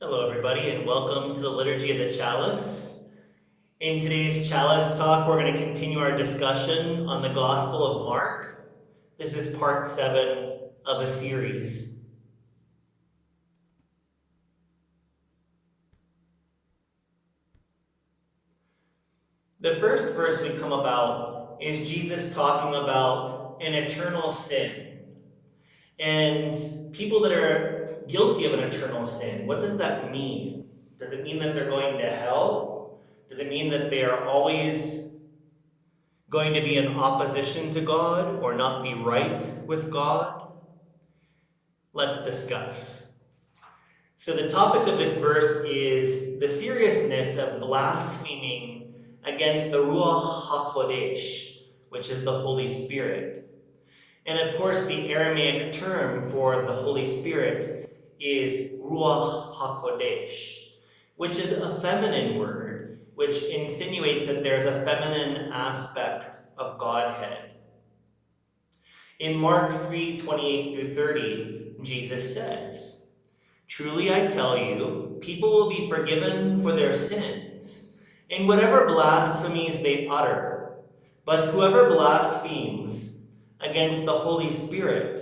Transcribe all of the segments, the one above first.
Hello, everybody, and welcome to the Liturgy of the Chalice. In today's Chalice talk, we're going to continue our discussion on the Gospel of Mark. This is part 7 of a series. The first verse we come about is Jesus talking about an eternal sin and people that are guilty of an eternal sin. What does that mean? Does it mean that they're going to hell? Does it mean that they are always going to be in opposition to God or not be right with God? Let's discuss. So the topic of this verse is the seriousness of blaspheming against the Ruach HaKodesh, which is the Holy Spirit. And of course, the Aramaic term for the Holy Spirit is Ruach HaKodesh, which is a feminine word, which insinuates that there's a feminine aspect of Godhead. In Mark 3:28 through 30, Jesus says, "Truly I tell you, people will be forgiven for their sins, in whatever blasphemies they utter. But whoever blasphemes against the Holy Spirit,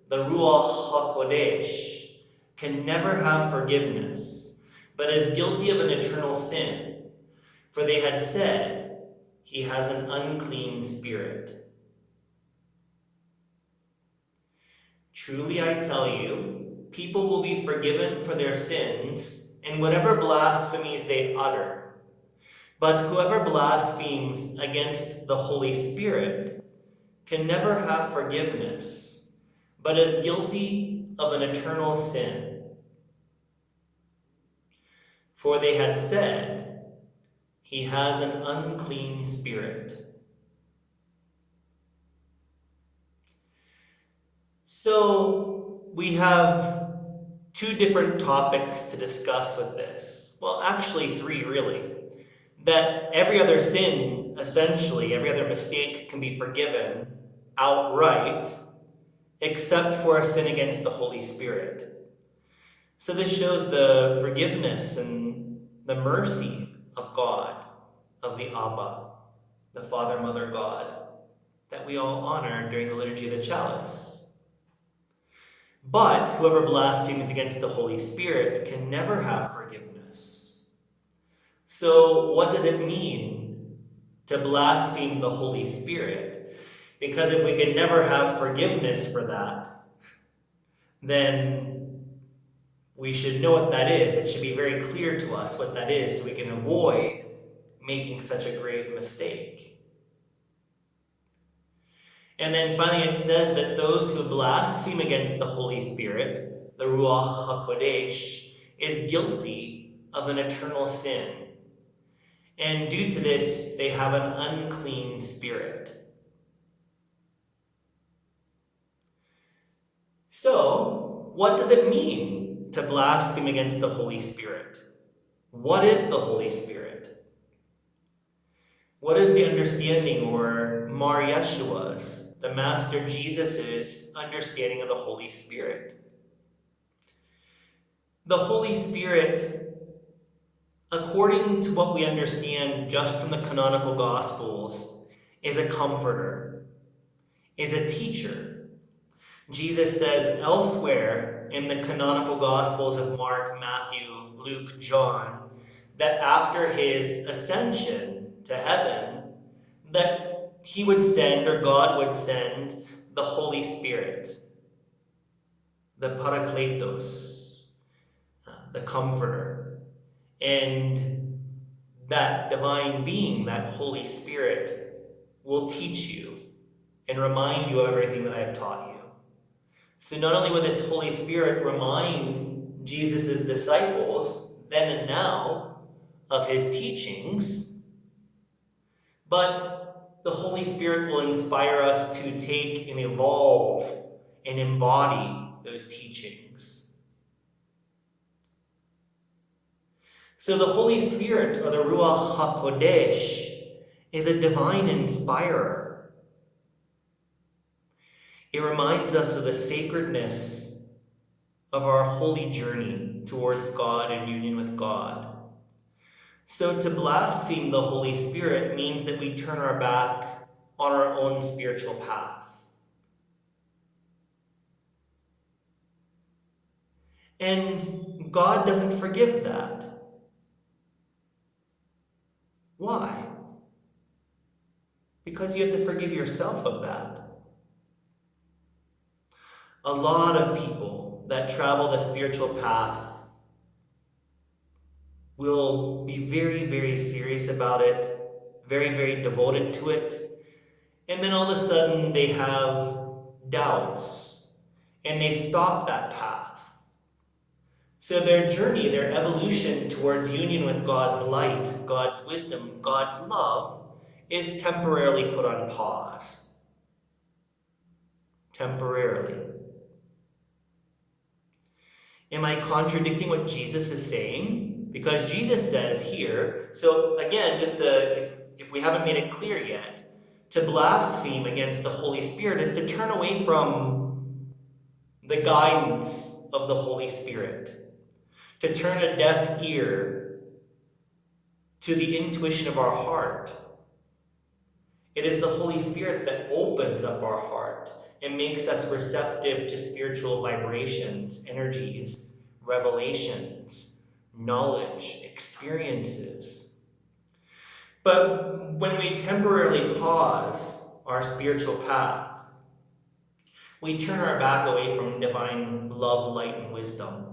the Ruach HaKodesh, can never have forgiveness, but is guilty of an eternal sin. For they had said, he has an unclean spirit. Truly I tell you, people will be forgiven for their sins in whatever blasphemies they utter. But whoever blasphemes against the Holy Spirit can never have forgiveness, but is guilty of an eternal sin. For they had said, he has an unclean spirit." So we have two different topics to discuss with this. Well, actually three, really. That every other sin, essentially, every other mistake can be forgiven outright, except for a sin against the Holy Spirit. So this shows the forgiveness and the mercy of God, of the Abba, the Father, Mother, God, that we all honor during the Liturgy of the Chalice. But whoever blasphemes against the Holy Spirit can never have forgiveness. So what does it mean to blaspheme the Holy Spirit? Because if we can never have forgiveness for that, then we should know what that is. It should be very clear to us what that is so we can avoid making such a grave mistake. And then finally it says that those who blaspheme against the Holy Spirit, the Ruach HaKodesh, is guilty of an eternal sin. And due to this, they have an unclean spirit. So, what does it mean to blaspheme against the Holy Spirit? What is the Holy Spirit? What is the understanding, or Mar Yeshua's, the Master Jesus's understanding of the Holy Spirit? The Holy Spirit, according to what we understand just from the canonical Gospels, is a comforter, is a teacher. Jesus says elsewhere in the canonical Gospels of Mark, Matthew, Luke, John, that after his ascension to heaven, that he would send, or God would send, the Holy Spirit, the Parakletos, the Comforter. And that divine being, that Holy Spirit, will teach you and remind you of everything that I have taught you. So not only will this Holy Spirit remind Jesus' disciples, then and now, of his teachings, but the Holy Spirit will inspire us to take and evolve and embody those teachings. So the Holy Spirit, or the Ruach HaKodesh, is a divine inspirer. It reminds us of the sacredness of our holy journey towards God and union with God. So to blaspheme the Holy Spirit means that we turn our back on our own spiritual path. And God doesn't forgive that. Why? Because you have to forgive yourself of that. A lot of people that travel the spiritual path will be very, very serious about it, very, very devoted to it, and then all of a sudden they have doubts and they stop that path. So their journey, their evolution towards union with God's light, God's wisdom, God's love is temporarily put on pause. Temporarily. Am I contradicting what Jesus is saying? Because Jesus says here, so again, just if we haven't made it clear yet, to blaspheme against the Holy Spirit is to turn away from the guidance of the Holy Spirit, to turn a deaf ear to the intuition of our heart. It is the Holy Spirit that opens up our heart and makes us receptive to spiritual vibrations, energies, revelations, knowledge, experiences. But when we temporarily pause our spiritual path, we turn our back away from divine love, light, and wisdom.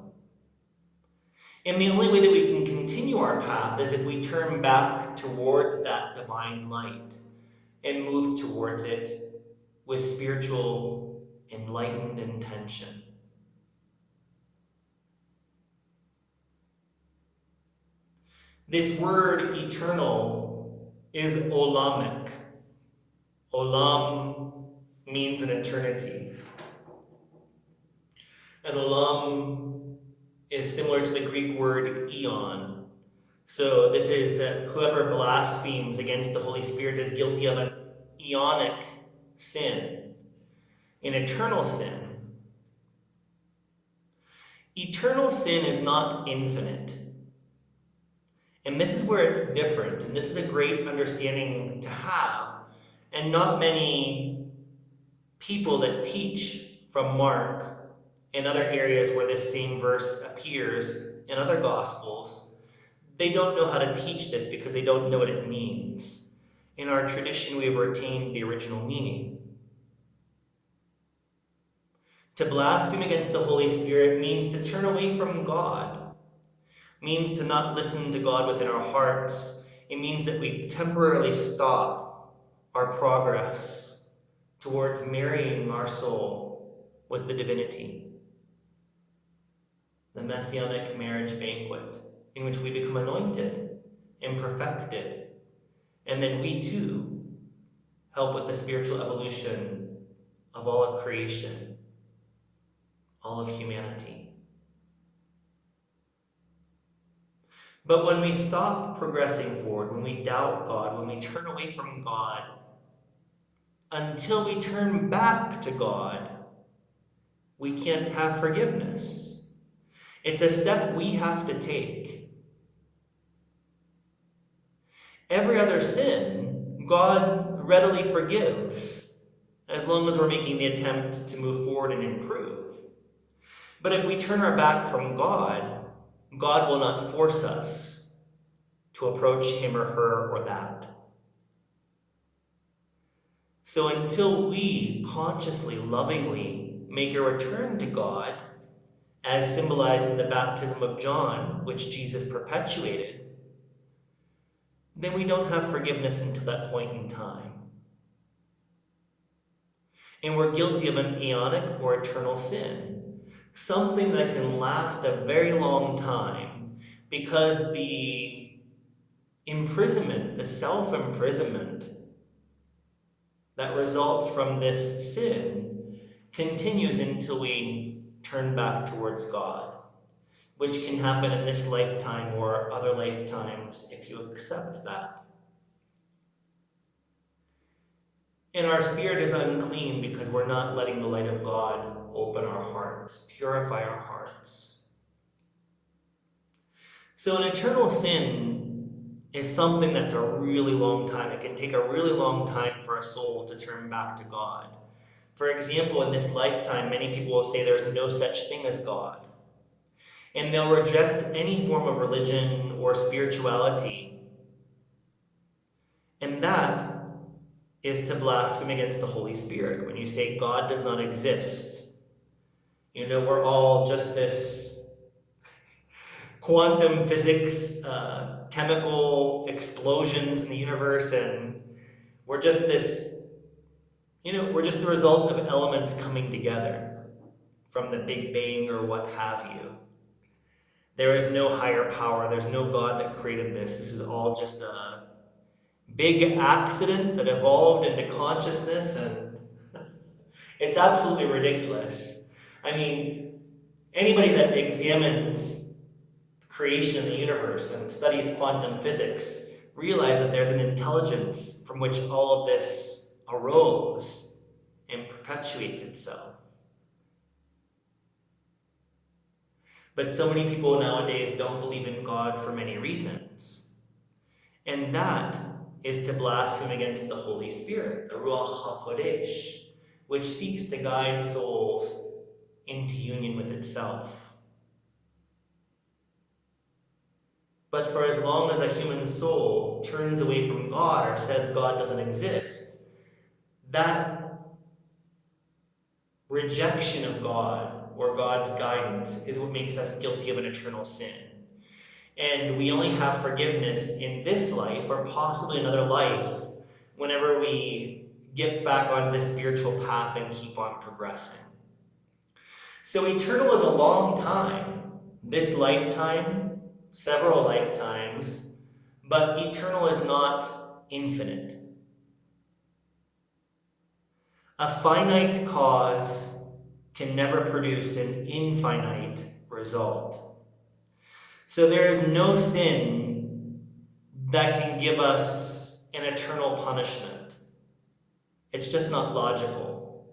And the only way that we can continue our path is if we turn back towards that divine light and move towards it with spiritual, enlightened intention. This word eternal is olamic. Olam means an eternity. And olam is similar to the Greek word eon. So this is whoever blasphemes against the Holy Spirit is guilty of an eonic sin, an eternal sin. Eternal sin is not infinite. And this is where it's different, and this is a great understanding to have, and not many people that teach from Mark and other areas where this same verse appears in other Gospels, they don't know how to teach this because they don't know what it means. In our tradition, we have retained the original meaning. To blaspheme against the Holy Spirit means to turn away from God, means to not listen to God within our hearts. It means that we temporarily stop our progress towards marrying our soul with the divinity. The messianic marriage banquet, in which we become anointed and perfected, and then we too help with the spiritual evolution of all of creation, all of humanity. But when we stop progressing forward, when we doubt God, when we turn away from God, until we turn back to God, we can't have forgiveness. It's a step we have to take. Every other sin, God readily forgives, as long as we're making the attempt to move forward and improve. But if we turn our back from God, God will not force us to approach him or her or that. So until we consciously, lovingly make a return to God, as symbolized in the baptism of John, which Jesus perpetuated, then we don't have forgiveness until that point in time. And we're guilty of an aeonic or eternal sin, something that can last a very long time, because the imprisonment, the self-imprisonment that results from this sin continues until we turn back towards God, which can happen in this lifetime or other lifetimes if you accept that. And our spirit is unclean because we're not letting the light of God open our hearts, purify our hearts. So an eternal sin is something that's a really long time. It can take a really long time for a soul to turn back to God. For example, in this lifetime, many people will say there's no such thing as God. And they'll reject any form of religion or spirituality. And that is to blaspheme against the Holy Spirit. When you say God does not exist, we're all just this quantum physics, chemical explosions in the universe, and we're just we're just the result of elements coming together from the Big Bang or what have you. There is no higher power. There's no God that created this. This is all just a big accident that evolved into consciousness, and it's absolutely ridiculous. I mean, anybody that examines creation of the universe and studies quantum physics realize that there's an intelligence from which all of this arose and perpetuates itself. But so many people nowadays don't believe in God for many reasons. And that is to blaspheme against the Holy Spirit, the Ruach HaKodesh, which seeks to guide souls into union with itself. But for as long as a human soul turns away from God or says God doesn't exist, that rejection of God or God's guidance is what makes us guilty of an eternal sin. And we only have forgiveness in this life or possibly another life whenever we get back onto the spiritual path and keep on progressing. So eternal is a long time. This lifetime, several lifetimes, but eternal is not infinite. A finite cause can never produce an infinite result. So there is no sin that can give us an eternal punishment. It's just not logical.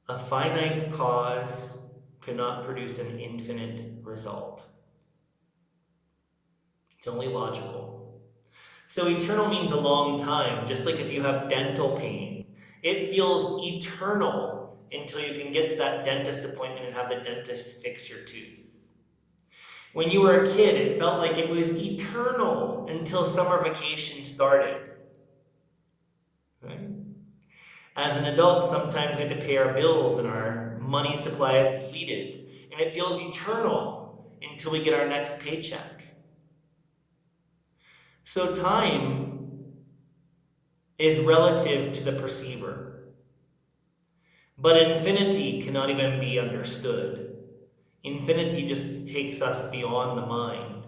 A finite cause cannot produce an infinite result. It's only logical. So eternal means a long time, just like if you have dental pain. It feels eternal until you can get to that dentist appointment and have the dentist fix your tooth. When you were a kid, it felt like it was eternal until summer vacation started. Right? As an adult, sometimes we have to pay our bills and our money supply is depleted. And it feels eternal until we get our next paycheck. So time is relative to the perceiver. But infinity cannot even be understood. Infinity just takes us beyond the mind.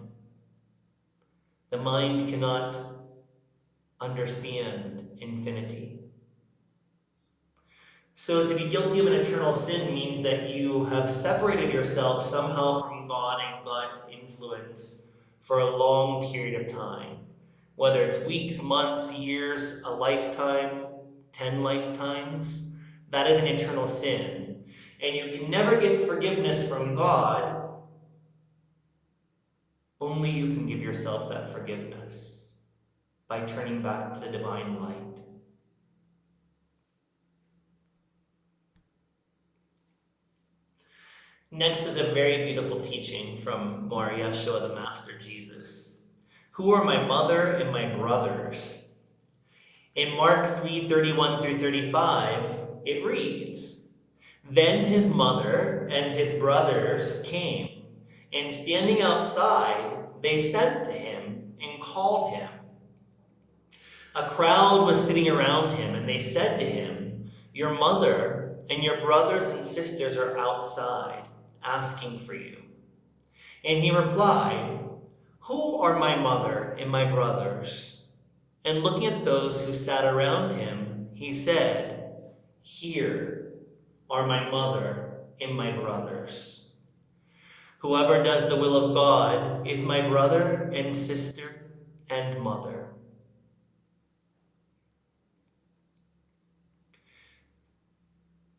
The mind cannot understand infinity. So to be guilty of an eternal sin means that you have separated yourself somehow from God and God's influence for a long period of time. Whether it's weeks, months, years, a lifetime, 10 lifetimes, that is an eternal sin. And you can never get forgiveness from God. Only you can give yourself that forgiveness by turning back to the divine light. Next is a very beautiful teaching from Mar Yeshua, the Master Jesus. Who are my mother and my brothers? In Mark 3:31 through 35, it reads, Then his mother and his brothers came, and standing outside, they sent to him and called him. A crowd was sitting around him, and they said to him, Your mother and your brothers and sisters are outside, asking for you. And he replied, Who are my mother and my brothers? And looking at those who sat around him, he said, Here are my mother and my brothers. Whoever does the will of God is my brother and sister and mother.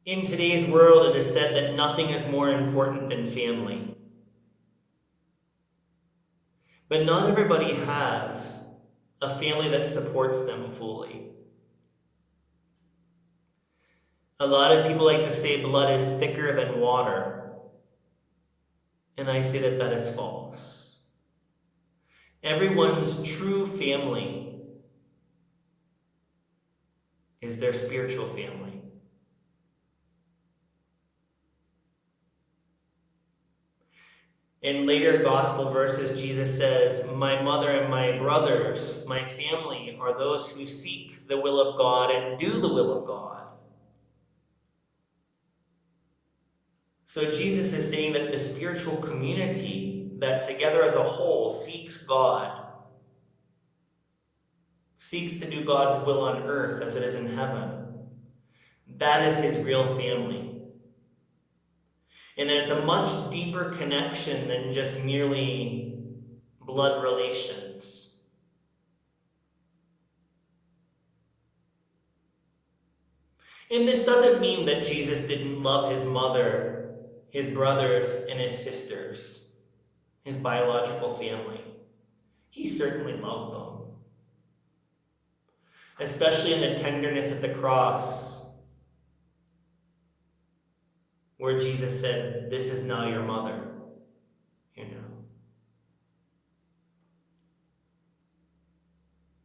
In today's world, it is said that nothing is more important than family. But not everybody has a family that supports them fully. A lot of people like to say blood is thicker than water, and I say that that is false. Everyone's true family is their spiritual family. In later gospel verses, Jesus says, "My mother and my brothers, my family, are those who seek the will of God and do the will of God." So Jesus is saying that the spiritual community that together as a whole seeks God, seeks to do God's will on earth as it is in heaven, that is his real family. And that it's a much deeper connection than just merely blood relations. And this doesn't mean that Jesus didn't love his mother, his brothers, and his sisters, his biological family. He certainly loved them. Especially in the tenderness of the cross, where Jesus said, "This is now your mother," you know.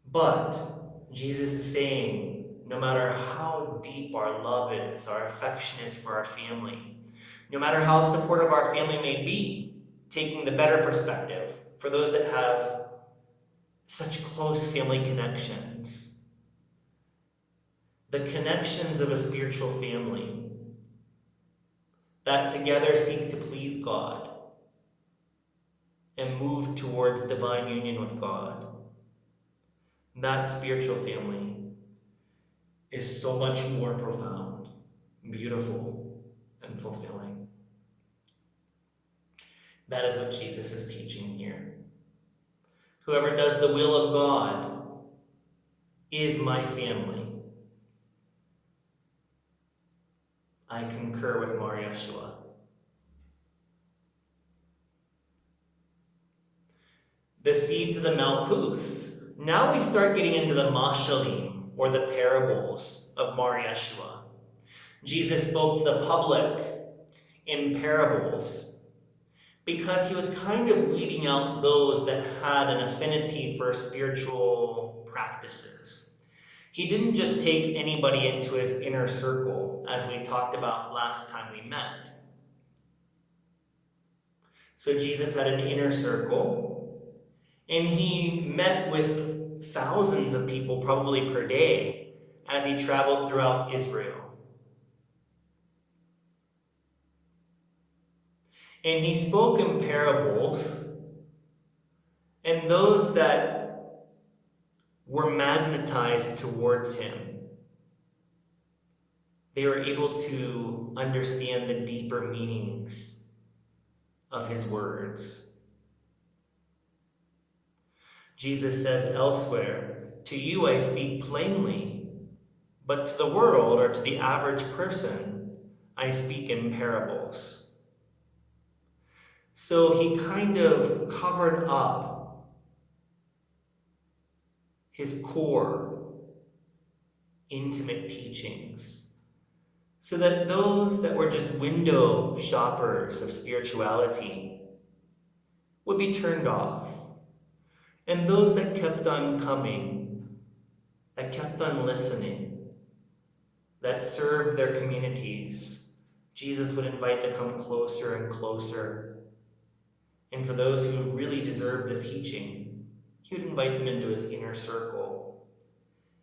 But Jesus is saying, no matter how deep our love is, our affection is for our family, no matter how supportive our family may be, taking the better perspective for those that have such close family connections, the connections of a spiritual family that together seek to please God and move towards divine union with God, that spiritual family is so much more profound, beautiful, and fulfilling. That is what Jesus is teaching here. Whoever does the will of God is my family. I concur with Mar Yeshua. The seeds of the Malkuth. Now we start getting into the Mashalim, or the parables of Mar Yeshua. Jesus spoke to the public in parables because he was kind of weeding out those that had an affinity for spiritual practices. He didn't just take anybody into his inner circle, as we talked about last time we met. So Jesus had an inner circle, and he met with thousands of people probably per day as he traveled throughout Israel. And he spoke in parables, and those that were magnetized towards him, they were able to understand the deeper meanings of his words. Jesus says elsewhere, "To you I speak plainly, but to the world, or to the average person, I speak in parables." So he kind of covered up his core, intimate teachings, so that those that were just window shoppers of spirituality would be turned off. And those that kept on coming, that kept on listening, that served their communities, Jesus would invite to come closer and closer. And for those who really deserved the teaching, he would invite them into his inner circle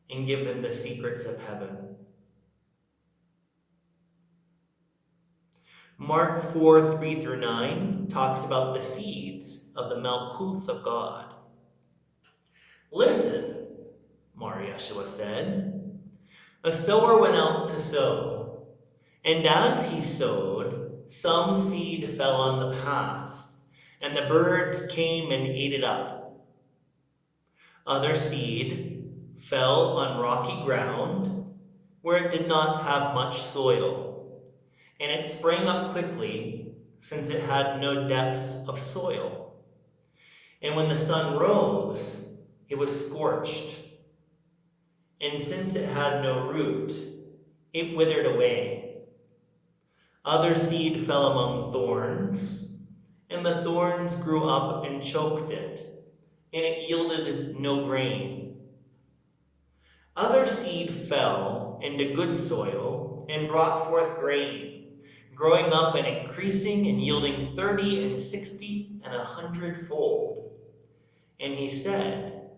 and give them the secrets of heaven. Mark 4:3-9 talks about the seeds of the Malkuth of God. "Listen," Mar Yeshua said, "a sower went out to sow, and as he sowed, some seed fell on the path, and the birds came and ate it up. Other seed fell on rocky ground, where it did not have much soil. and it sprang up quickly, since it had no depth of soil. And when the sun rose, it was scorched, and since it had no root, it withered away. Other seed fell among thorns, and the thorns grew up and choked it, and it yielded no grain. Other seed fell into good soil and brought forth grain, growing up and increasing and yielding 30 and 60 and 100-fold. And he said,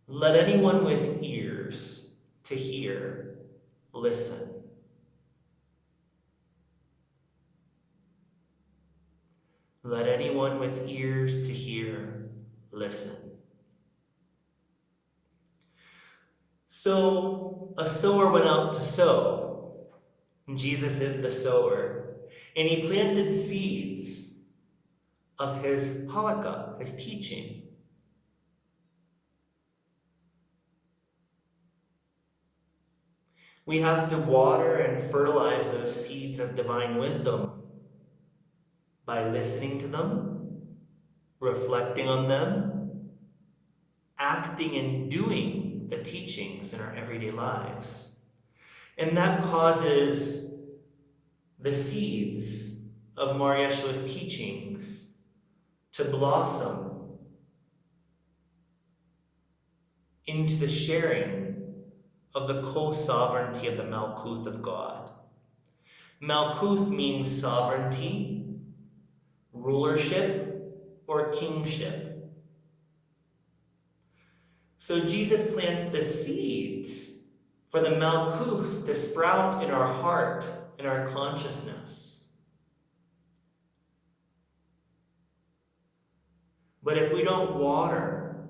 "Let anyone with ears to hear listen." Let anyone with ears to hear listen. So a sower went out to sow. Jesus is the sower, and he planted seeds of his halakha, his teaching. We have to water and fertilize those seeds of divine wisdom by listening to them, reflecting on them, acting and doing the teachings in our everyday lives. And that causes the seeds of Mar Yeshua's teachings to blossom into the sharing of the co-sovereignty of the Malkuth of God. Malkuth means sovereignty, rulership, or kingship. So Jesus plants the seeds for the Malkuth to sprout in our heart, in our consciousness. But if we don't water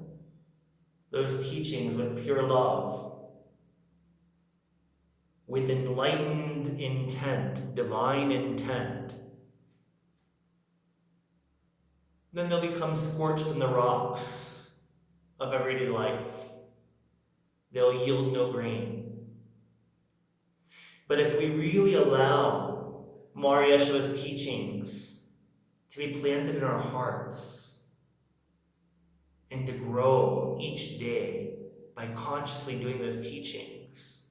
those teachings with pure love, with enlightened intent, divine intent, then they'll become scorched in the rocks of everyday life. They'll yield no grain. But if we really allow Mar Yeshua's teachings to be planted in our hearts and to grow each day by consciously doing those teachings,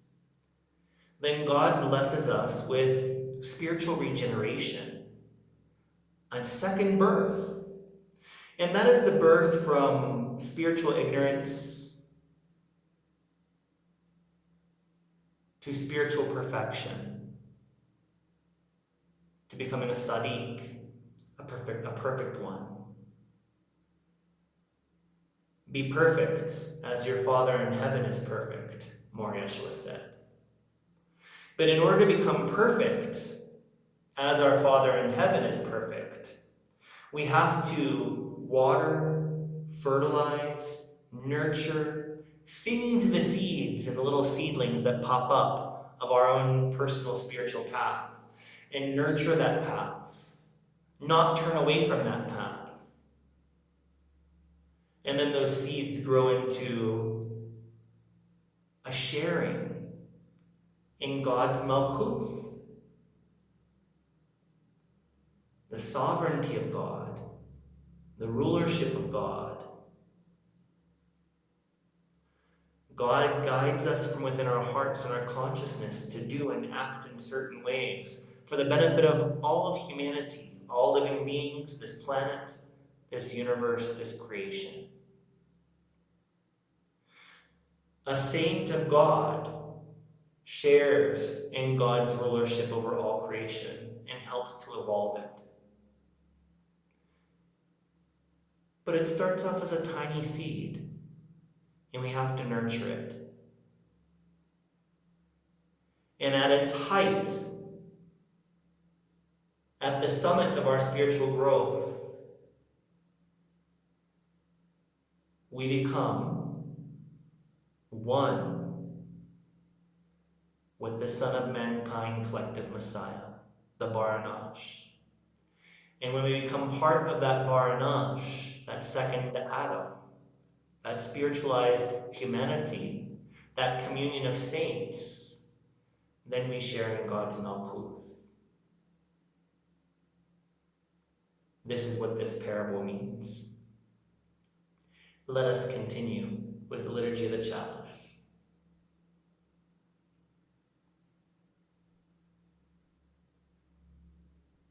then God blesses us with spiritual regeneration, a second birth. And that is the birth from spiritual ignorance to spiritual perfection, to becoming a Sadiq, a perfect one. Be perfect as your Father in heaven is perfect, Mar Yeshua said. But in order to become perfect, as our Father in heaven is perfect, we have to water, fertilize, nurture, sing to the seeds and the little seedlings that pop up of our own personal spiritual path, and nurture that path, not turn away from that path. And then those seeds grow into a sharing in God's Malkuth, the sovereignty of God, the rulership of God. God guides us from within our hearts and our consciousness to do and act in certain ways for the benefit of all of humanity, all living beings, this planet, this universe, this creation. A saint of God shares in God's rulership over all creation and helps to evolve it. But it starts off as a tiny seed, and we have to nurture it. And at its height, at the summit of our spiritual growth, we become one with the Son of Mankind collective Messiah, the Baranash. And when we become part of that Baranash, that second Adam, that spiritualized humanity, that communion of saints, then we share in God's malkuth. This is what this parable means. Let us continue with the Liturgy of the Chalice.